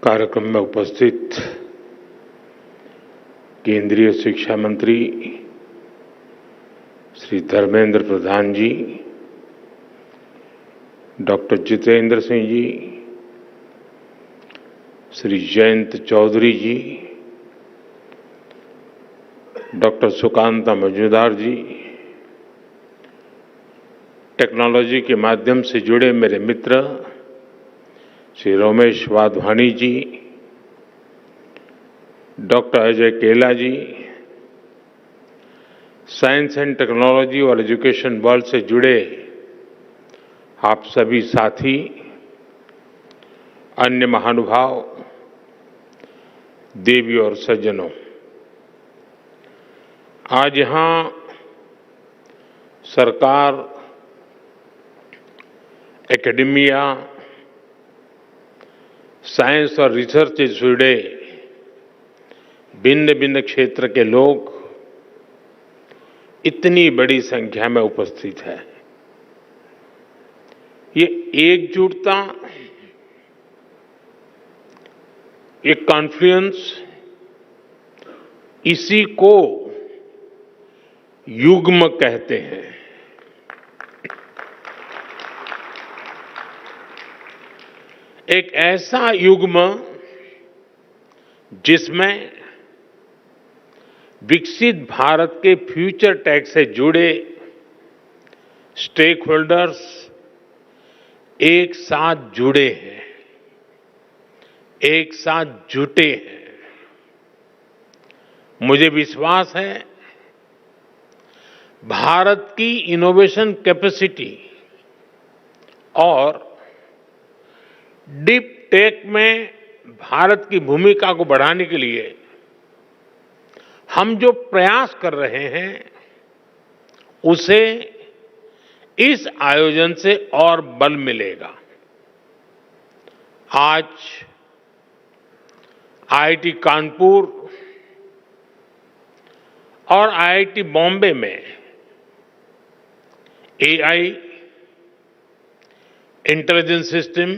कार्यक्रम में उपस्थित केंद्रीय शिक्षा मंत्री श्री धर्मेंद्र प्रधान जी, डॉक्टर जितेंद्र सिंह जी, श्री जयंत चौधरी जी, डॉक्टर सुकांता मजूमदार जी, टेक्नोलॉजी के माध्यम से जुड़े मेरे मित्र श्री रमेश वाधवानी जी, डॉक्टर अजय केला जी, साइंस एंड टेक्नोलॉजी और एजुकेशन वर्ल्ड से जुड़े आप सभी साथी, अन्य महानुभाव, देवी और सज्जनों, आज यहां सरकार, एकेडमिया, साइंस और रिसर्च से जुड़े भिन्न भिन्न क्षेत्र के लोग इतनी बड़ी संख्या में उपस्थित है। ये एकजुटता, ये कॉन्फ्लुएंस, इसी को युग्म कहते हैं। एक ऐसा युग्म जिसमें विकसित भारत के फ्यूचर टेक से जुड़े स्टेक होल्डर्स एक साथ जुड़े हैं, एक साथ जुटे हैं। मुझे विश्वास है भारत की इनोवेशन कैपेसिटी और डीप टेक में भारत की भूमिका को बढ़ाने के लिए हम जो प्रयास कर रहे हैं, उसे इस आयोजन से और बल मिलेगा। आज आईआईटी कानपुर और आईआईटी बॉम्बे में एआई, इंटेलिजेंस सिस्टम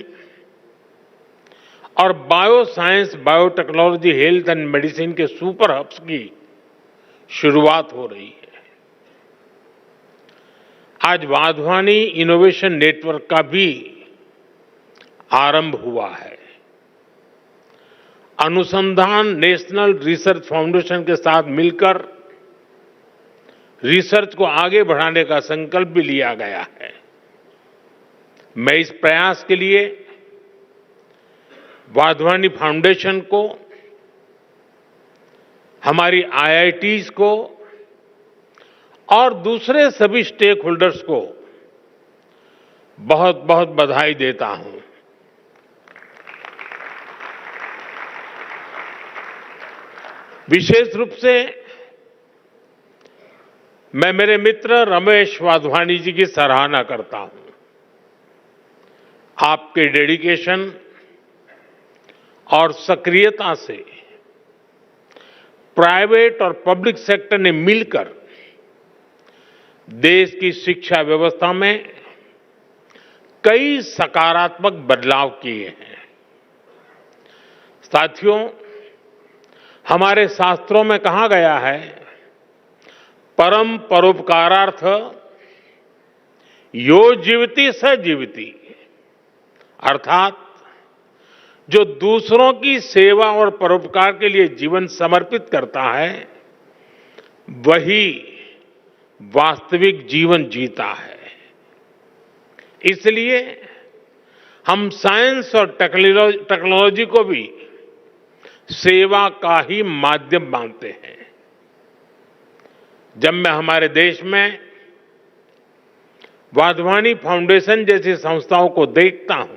और bio science, biotechnology, health and medicine के सुपर हब्स की शुरुआत हो रही है। आज वाधवानी इनोवेशन नेटवर्क का भी आरंभ हुआ है। अनुसंधान नेशनल रिसर्च फाउंडेशन के साथ मिलकर रिसर्च को आगे बढ़ाने का संकल्प भी लिया गया है। मैं इस प्रयास के लिए वाधवानी फाउंडेशन को, हमारी आईआईटीज को और दूसरे सभी स्टेक होल्डर्स को बहुत बहुत बधाई देता हूं। विशेष रूप से मैं मेरे मित्र रमेश वाधवानी जी की सराहना करता हूं। आपके डेडिकेशन और सक्रियता से प्राइवेट और पब्लिक सेक्टर ने मिलकर देश की शिक्षा व्यवस्था में कई सकारात्मक बदलाव किए हैं। साथियों, हमारे शास्त्रों में कहा गया है, परम परोपकारार्थ यो जीवति स जीवति, अर्थात जो दूसरों की सेवा और परोपकार के लिए जीवन समर्पित करता है, वही वास्तविक जीवन जीता है। इसलिए हम साइंस और टेक्नोलॉजी को भी सेवा का ही माध्यम मानते हैं। जब मैं हमारे देश में वाधवानी फाउंडेशन जैसी संस्थाओं को देखता हूं,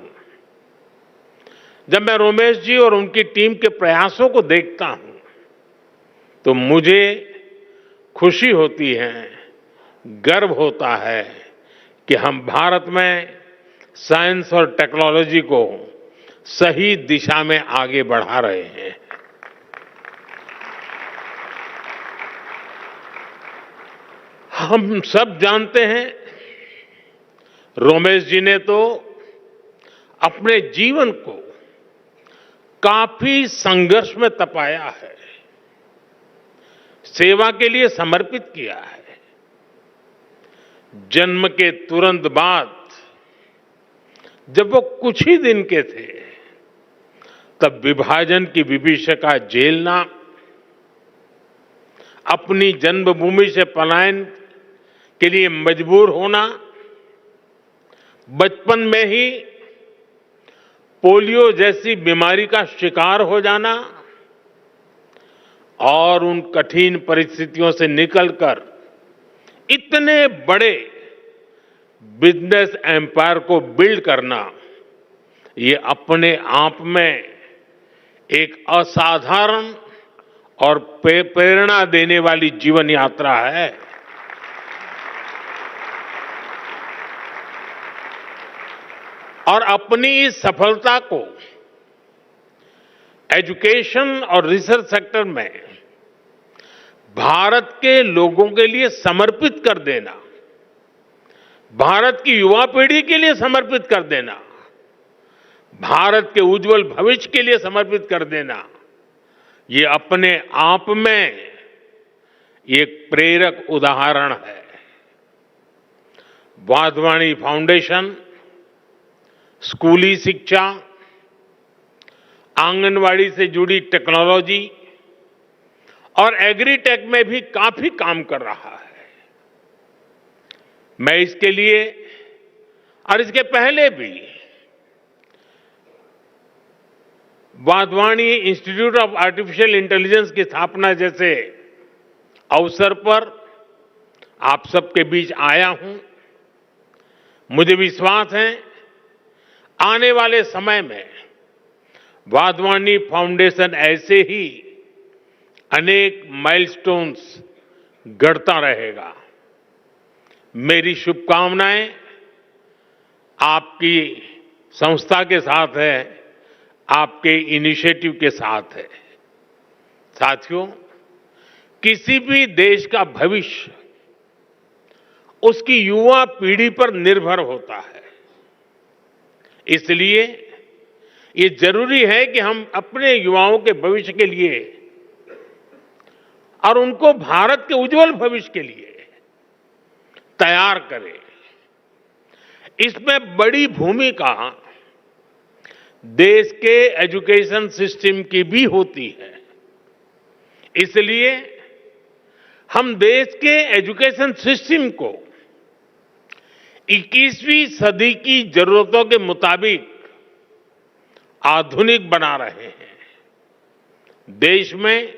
जब मैं रमेश जी और उनकी टीम के प्रयासों को देखता हूं, तो मुझे खुशी होती है, गर्व होता है कि हम भारत में साइंस और टेक्नोलॉजी को सही दिशा में आगे बढ़ा रहे हैं। हम सब जानते हैं, रमेश जी ने तो अपने जीवन को काफी संघर्ष में तपाया है, सेवा के लिए समर्पित किया है। जन्म के तुरंत बाद जब वो कुछ ही दिन के थे, तब विभाजन की विभीषिका झेलना, अपनी जन्मभूमि से पलायन के लिए मजबूर होना, बचपन में ही पोलियो जैसी बीमारी का शिकार हो जाना और उन कठिन परिस्थितियों से निकलकर इतने बड़े बिजनेस एम्पायर को बिल्ड करना, ये अपने आप में एक असाधारण और प्रेरणा देने वाली जीवन यात्रा है। और अपनी इस सफलता को एजुकेशन और रिसर्च सेक्टर में भारत के लोगों के लिए समर्पित कर देना, भारत की युवा पीढ़ी के लिए समर्पित कर देना, भारत के उज्जवल भविष्य के लिए समर्पित कर देना, ये अपने आप में एक प्रेरक उदाहरण है। वाधवानी फाउंडेशन स्कूली शिक्षा, आंगनवाड़ी से जुड़ी टेक्नोलॉजी और एग्रीटेक में भी काफी काम कर रहा है। मैं इसके लिए और इसके पहले भी Wadhwani institute of artificial intelligence की स्थापना जैसे अवसर पर आप सबके बीच आया हूं। मुझे विश्वास है आने वाले समय में वाधवानी फाउंडेशन ऐसे ही अनेक माइलस्टोन्स गढ़ता रहेगा। मेरी शुभकामनाएं आपकी संस्था के साथ है, आपके इनिशिएटिव के साथ है। साथियों, किसी भी देश का भविष्य उसकी युवा पीढ़ी पर निर्भर होता है। इसलिए ये जरूरी है कि हम अपने युवाओं के भविष्य के लिए और उनको भारत के उज्जवल भविष्य के लिए तैयार करें। इसमें बड़ी भूमिका देश के एजुकेशन सिस्टम की भी होती है। इसलिए हम देश के एजुकेशन सिस्टम को 21वीं सदी की जरूरतों के मुताबिक आधुनिक बना रहे हैं। देश में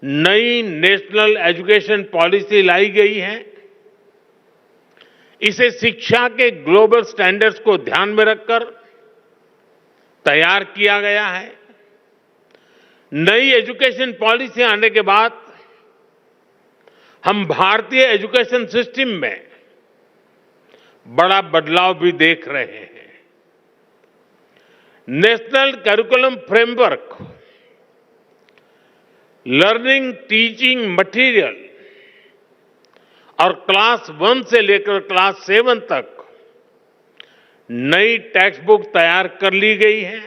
नई नेशनल एजुकेशन पॉलिसी लाई गई है। इसे शिक्षा के ग्लोबल स्टैंडर्ड्स को ध्यान में रखकर तैयार किया गया है। नई एजुकेशन पॉलिसी आने के बाद हम भारतीय एजुकेशन सिस्टम में बड़ा बदलाव भी देख रहे हैं। National curriculum framework, learning teaching material और क्लास 1 से लेकर क्लास 7 तक नई टेक्स्ट बुक तैयार कर ली गई है।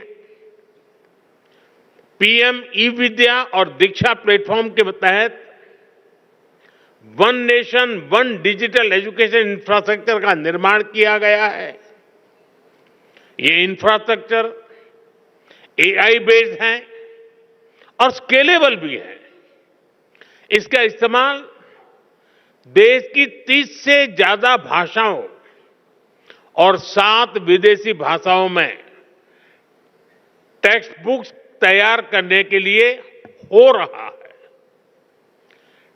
पीएम ई विद्या और दीक्षा प्लेटफॉर्म के तहत one nation one digital education infrastructure का निर्माण किया गया है। ये इंफ्रास्ट्रक्चर एआई बेस्ड है और स्केलेबल भी है। इसका इस्तेमाल देश की 30 से ज्यादा भाषाओं और 7 विदेशी भाषाओं में टेक्स्ट बुक्स तैयार करने के लिए हो रहा है।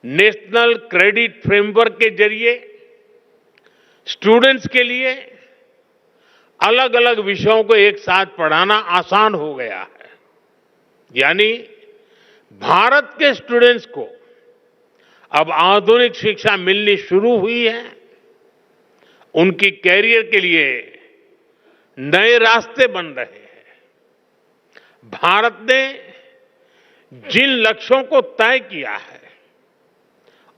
नेशनल क्रेडिट फ्रेमवर्क के जरिए स्टूडेंट्स के लिए अलग अलग विषयों को एक साथ पढ़ाना आसान हो गया है। यानी भारत के स्टूडेंट्स को अब आधुनिक शिक्षा मिलनी शुरू हुई है। उनकी कैरियर के लिए नए रास्ते बन रहे हैं। भारत ने जिन लक्ष्यों को तय किया है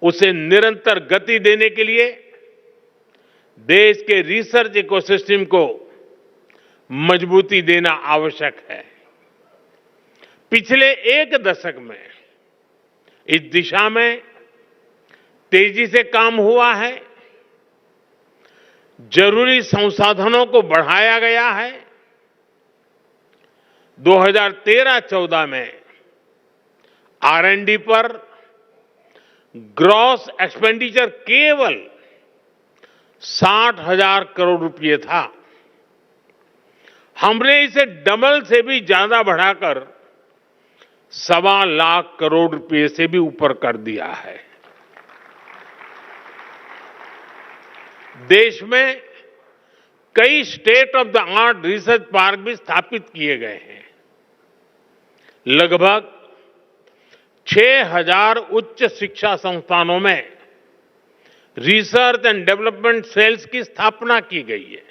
उसे निरंतर गति देने के लिए देश के रिसर्च इकोसिस्टम को मजबूती देना आवश्यक है। पिछले एक दशक में इस दिशा में तेजी से काम हुआ है, जरूरी संसाधनों को बढ़ाया गया है। 2013-14 में R&D पर ग्रॉस एक्सपेंडिचर केवल 60,000 करोड़ रुपए था। हमने इसे डबल से भी ज्यादा बढ़ाकर 1.25 लाख करोड़ रुपए से भी ऊपर कर दिया है। देश में कई state of the art research park भी स्थापित किए गए हैं। लगभग 6,000 उच्च शिक्षा संस्थानों में रिसर्च एंड डेवलपमेंट सेल्स की स्थापना की गई है।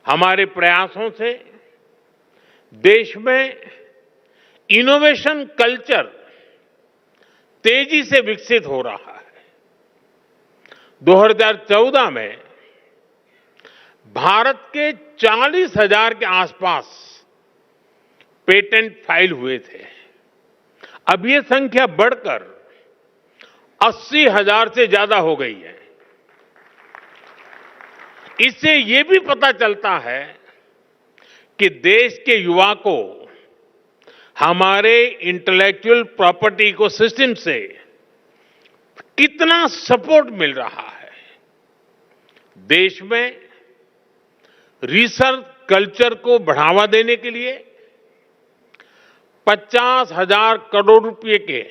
हमारे प्रयासों से देश में इनोवेशन कल्चर तेजी से विकसित हो रहा है। 2014 में भारत के 40,000 के आसपास पेटेंट फाइल हुए थे। अब ये संख्या बढ़कर 80,000 से ज्यादा हो गई है। इससे ये भी पता चलता है कि देश के युवा को हमारे इंटेलेक्चुअल प्रॉपर्टी इकोसिस्टम से कितना सपोर्ट मिल रहा है। देश में रिसर्च कल्चर को बढ़ावा देने के लिए 50,000 करोड़ रुपए के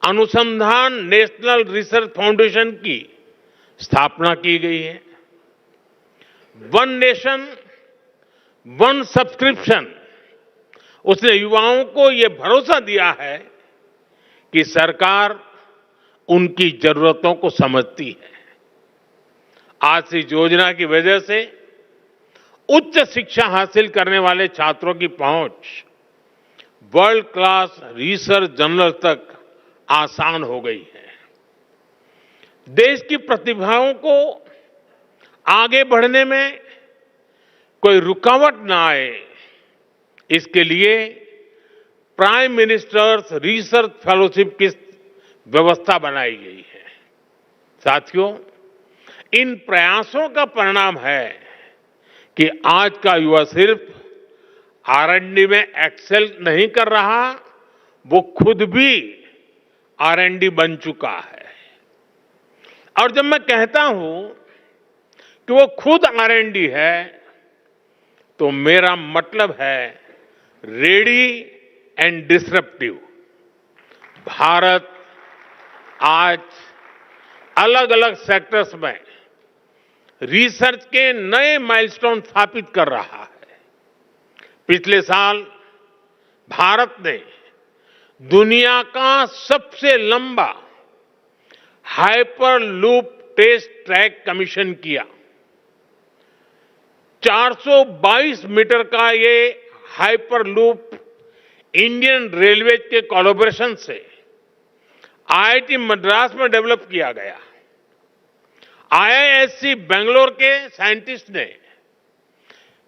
अनुसंधान नेशनल रिसर्च फाउंडेशन की स्थापना की गई है। वन नेशन वन सब्सक्रिप्शन उसने युवाओं को यह भरोसा दिया है कि सरकार उनकी जरूरतों को समझती है। आज इस योजना की वजह से उच्च शिक्षा हासिल करने वाले छात्रों की पहुंच वर्ल्ड क्लास रिसर्च जर्नल तक आसान हो गई है। देश की प्रतिभाओं को आगे बढ़ने में कोई रुकावट ना आए, इसके लिए प्राइम मिनिस्टर्स रिसर्च फेलोशिप की व्यवस्था बनाई गई है। साथियों, इन प्रयासों का परिणाम है कि आज का युवा सिर्फ R&D में एक्सेल नहीं कर रहा, वो खुद भी R&D बन चुका है। और जब मैं कहता हूं कि वो खुद R&D है, तो मेरा मतलब है रेडी एंड डिसरप्टिव। भारत आज अलग अलग सेक्टर्स में रिसर्च के नए माइलस्टोन स्थापित कर रहा है। पिछले साल भारत ने दुनिया का सबसे लंबा हाइपरलूप टेस्ट ट्रैक कमीशन किया। 422 मीटर का ये हाइपरलूप इंडियन रेलवे के कोलैबोरेशन से IIT मद्रास में डेवलप किया गया। IISc बेंगलोर के साइंटिस्ट ने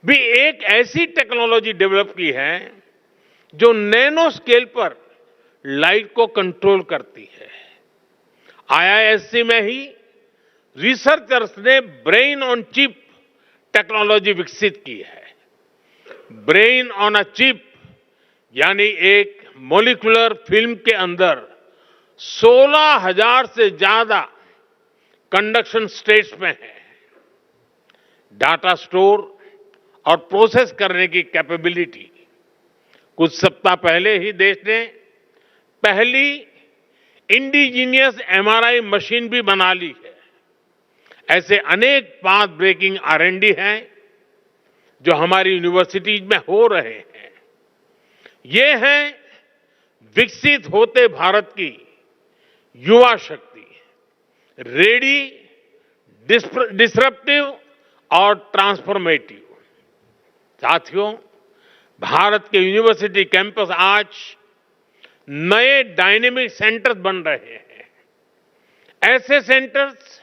भी एक ऐसी टेक्नोलॉजी डेवलप की है जो नैनो स्केल पर लाइट को कंट्रोल करती है। IISc में ही रिसर्चर्स ने ब्रेन ऑन चिप टेक्नोलॉजी विकसित की है। ब्रेन ऑन अ चिप यानी एक मॉलिक्यूलर फिल्म के अंदर 16,000 से ज्यादा कंडक्शन स्टेट्स में है। डाटा स्टोर और प्रोसेस करने की कैपेबिलिटी। कुछ सप्ताह पहले ही देश ने पहली इंडिजीनियस MRI मशीन भी बना ली है। ऐसे अनेक पाथ ब्रेकिंग R&D हैं जो हमारी यूनिवर्सिटीज में हो रहे हैं। ये है विकसित होते भारत की युवा शक्ति, रेडी, डिसरप्टिव और ट्रांसफॉर्मेटिव। साथियों, भारत के यूनिवर्सिटी कैंपस आज नए डायनेमिक सेंटर्स बन रहे हैं। ऐसे सेंटर्स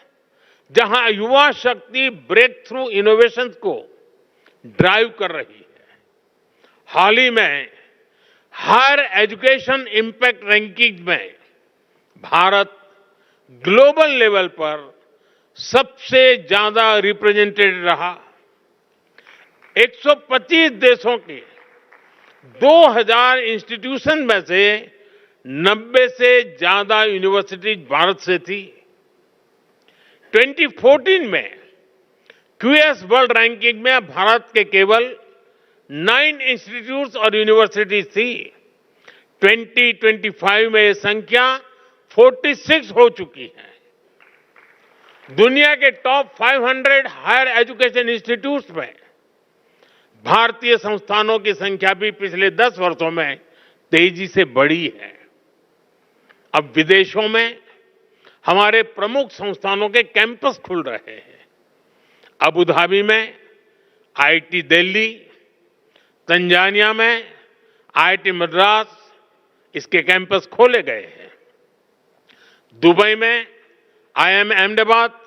जहां युवा शक्ति ब्रेक थ्रू इनोवेशन को ड्राइव कर रही है। हाल ही में हायर एजुकेशन इंपैक्ट रैंकिंग में भारत ग्लोबल लेवल पर सबसे ज्यादा रिप्रेजेंटेड रहा। 125 देशों के 2000 इंस्टीट्यूशन में से 90 से ज्यादा यूनिवर्सिटीज भारत से थी। 2014 में क्यूएस वर्ल्ड रैंकिंग में भारत के केवल 9 इंस्टीट्यूट्स और यूनिवर्सिटीज थी। 2025 में यह संख्या 46 हो चुकी है। दुनिया के टॉप 500 हायर एजुकेशन इंस्टीट्यूट्स में भारतीय संस्थानों की संख्या भी पिछले 10 वर्षों में तेजी से बढ़ी है। अब विदेशों में हमारे प्रमुख संस्थानों के कैंपस खुल रहे हैं। अबू धाबी में आईआईटी दिल्ली, तंजानिया में आईआईटी मद्रास, इसके कैंपस खोले गए हैं। दुबई में आईआईएम अहमदाबाद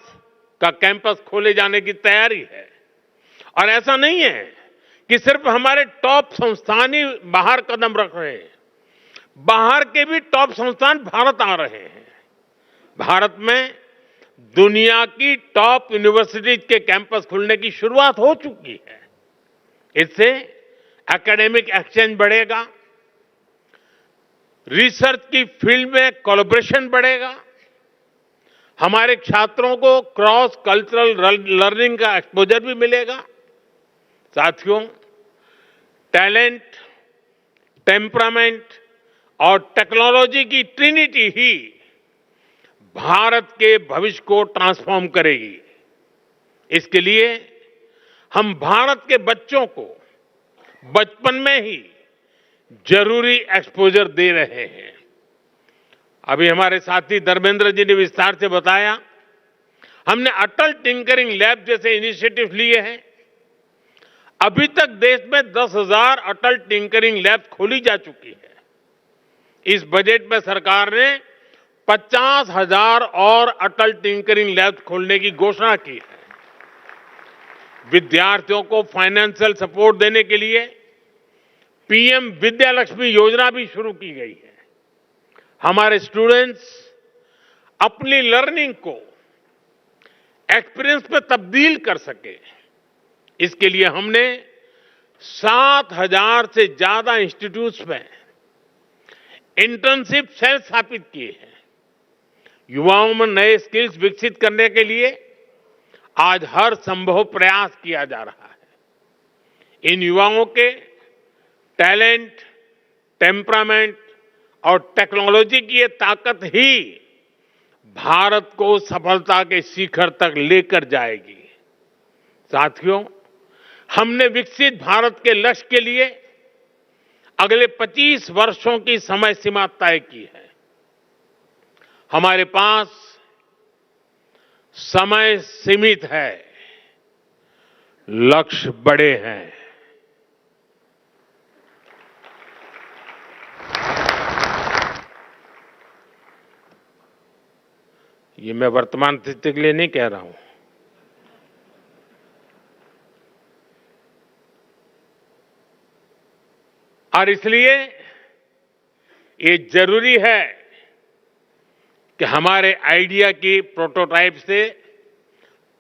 का कैंपस खोले जाने की तैयारी है। और ऐसा नहीं है कि सिर्फ हमारे टॉप संस्थान ही बाहर कदम रख रहे हैं, बाहर के भी टॉप संस्थान भारत आ रहे हैं। भारत में दुनिया की टॉप यूनिवर्सिटीज के कैंपस खुलने की शुरुआत हो चुकी है। इससे एकेडमिक एक्सचेंज बढ़ेगा, रिसर्च की फील्ड में कोलैबोरेशन बढ़ेगा, हमारे छात्रों को क्रॉस कल्चरल लर्निंग का एक्सपोजर भी मिलेगा। साथियों, टैलेंट, टेम्परामेंट और टेक्नोलॉजी की ट्रिनिटी ही भारत के भविष्य को ट्रांसफॉर्म करेगी। इसके लिए हम भारत के बच्चों को बचपन में ही जरूरी एक्सपोजर दे रहे हैं। अभी हमारे साथी धर्मेंद्र जी ने विस्तार से बताया, हमने अटल टिंकरिंग लैब जैसे इनिशिएटिव लिए हैं। अभी तक देश में 10,000 अटल टिंकरिंग लैब खोली जा चुकी है। इस बजट में सरकार ने 50,000 और अटल टिंकरिंग लैब खोलने की घोषणा की है। विद्यार्थियों को फाइनेंशियल सपोर्ट देने के लिए पीएम विद्यालक्ष्मी योजना भी शुरू की गई है। हमारे स्टूडेंट्स अपनी लर्निंग को एक्सपीरियंस में तब्दील कर सके, इसके लिए हमने 7,000 से ज्यादा इंस्टीट्यूट्स में इंटर्नशिप सेल स्थापित किए हैं। युवाओं में नए स्किल्स विकसित करने के लिए आज हर संभव प्रयास किया जा रहा है। इन युवाओं के टैलेंट, टेम्परामेंट और टेक्नोलॉजी की ये ताकत ही भारत को सफलता के शिखर तक लेकर जाएगी। साथियों, हमने विकसित भारत के लक्ष्य के लिए अगले 25 वर्षों की समय सीमा तय की है। हमारे पास समय सीमित है, लक्ष्य बड़े हैं। ये मैं वर्तमान स्थिति के लिए नहीं कह रहा हूं। और इसलिए ये जरूरी है कि हमारे आइडिया की प्रोटोटाइप से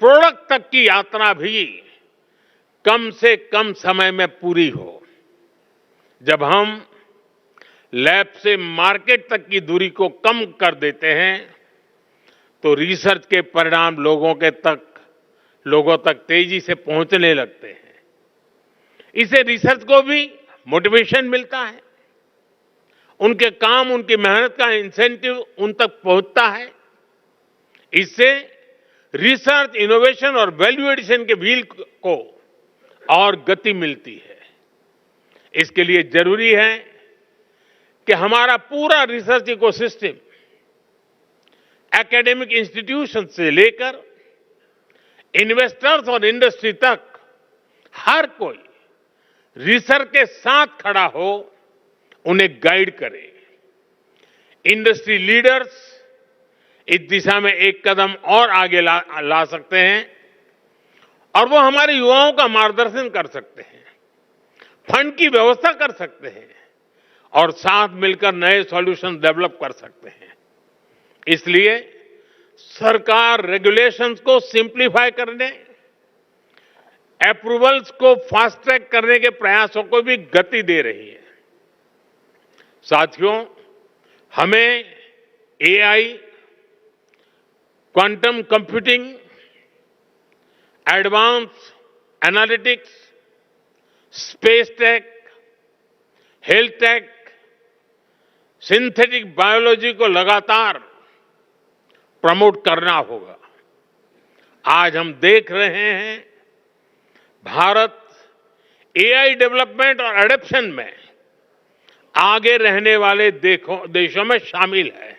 प्रोडक्ट तक की यात्रा भी कम से कम समय में पूरी हो। जब हम लैब से मार्केट तक की दूरी को कम कर देते हैं तो रिसर्च के परिणाम लोगों तक तेजी से पहुंचने लगते हैं। इससे रिसर्च को भी मोटिवेशन मिलता है, उनके काम, उनकी मेहनत का इंसेंटिव उन तक पहुंचता है। इससे रिसर्च, इनोवेशन और वैल्यू एडिशन के व्हील को और गति मिलती है। इसके लिए जरूरी है कि हमारा पूरा रिसर्च इकोसिस्टम एकेडमिक इंस्टीट्यूशन से लेकर इन्वेस्टर्स और इंडस्ट्री तक हर कोई रिसर्च के साथ खड़ा हो, उन्हें गाइड करे। इंडस्ट्री लीडर्स इस दिशा में एक कदम और आगे ला सकते हैं और वो हमारे युवाओं का मार्गदर्शन कर सकते हैं। फंड की व्यवस्था कर सकते हैं और साथ मिलकर नए सॉल्यूशन डेवलप कर सकते हैं। इसलिए सरकार रेगुलेशंस को सिंप्लीफाई करने, अप्रूवल्स को फास्ट ट्रैक करने के प्रयासों को भी गति दे रही है। साथियों, हमें AI, quantum computing, advance analytics, space tech, health take, synthetic biology को लगातार प्रमोट करना होगा। आज हम देख रहे हैं भारत एआई डेवलपमेंट और एडॉप्शन में आगे रहने वाले देशों में शामिल है।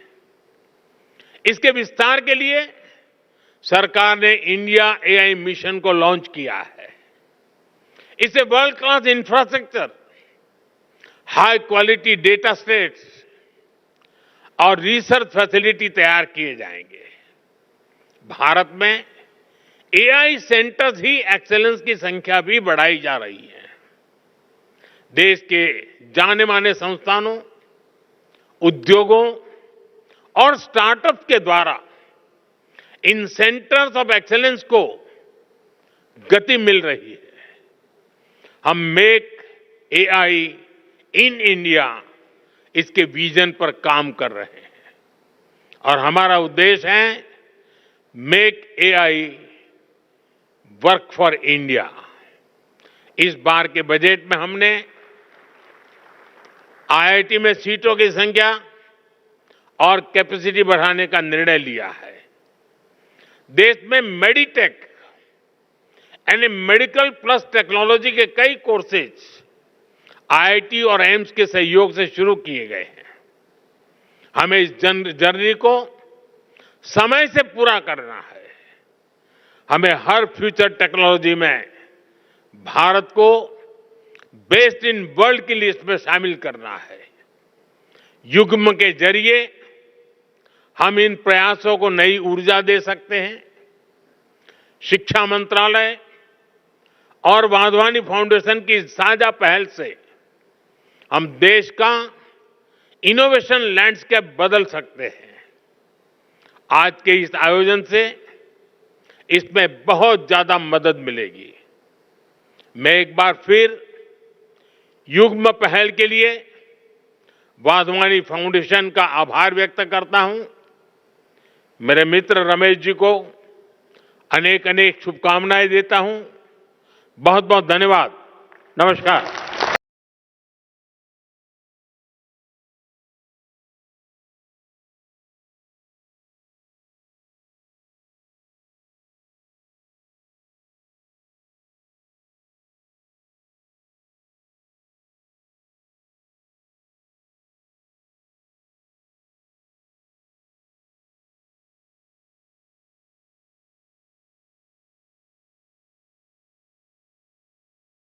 इसके विस्तार के लिए सरकार ने इंडिया एआई मिशन को लॉन्च किया है। इससे world class infrastructure, high quality data sets और रिसर्च फैसिलिटी तैयार किए जाएंगे। भारत में एआई सेंटर्स ही एक्सेलेंस की संख्या भी बढ़ाई जा रही है। देश के जाने माने संस्थानों, उद्योगों और स्टार्टअप के द्वारा इन सेंटर्स ऑफ एक्सेलेंस को गति मिल रही है। हम मेक एआई इन इंडिया इसके विजन पर काम कर रहे हैं और हमारा उद्देश्य है make AI work for India. इस बार के बजट में हमने आईआईटी में सीटों की संख्या और कैपेसिटी बढ़ाने का निर्णय लिया है। देश में मेडिटेक यानी मेडिकल प्लस टेक्नोलॉजी के कई कोर्सेज आईआईटी और एम्स के सहयोग से शुरू किए गए हैं। हमें इस जर्नी को समय से पूरा करना है। हमें हर फ्यूचर टेक्नोलॉजी में भारत को बेस्ट इन वर्ल्ड की लिस्ट में शामिल करना है। युग्म के जरिए हम इन प्रयासों को नई ऊर्जा दे सकते हैं। शिक्षा मंत्रालय और वाधवानी फाउंडेशन की साझा पहल से हम देश का इनोवेशन लैंडस्केप बदल सकते हैं। आज के इस आयोजन से इसमें बहुत ज्यादा मदद मिलेगी। मैं एक बार फिर युग्म पहल के लिए वाधवानी फाउंडेशन का आभार व्यक्त करता हूं। मेरे मित्र रमेश जी को अनेक अनेक शुभकामनाएं देता हूं। बहुत बहुत धन्यवाद। नमस्कार।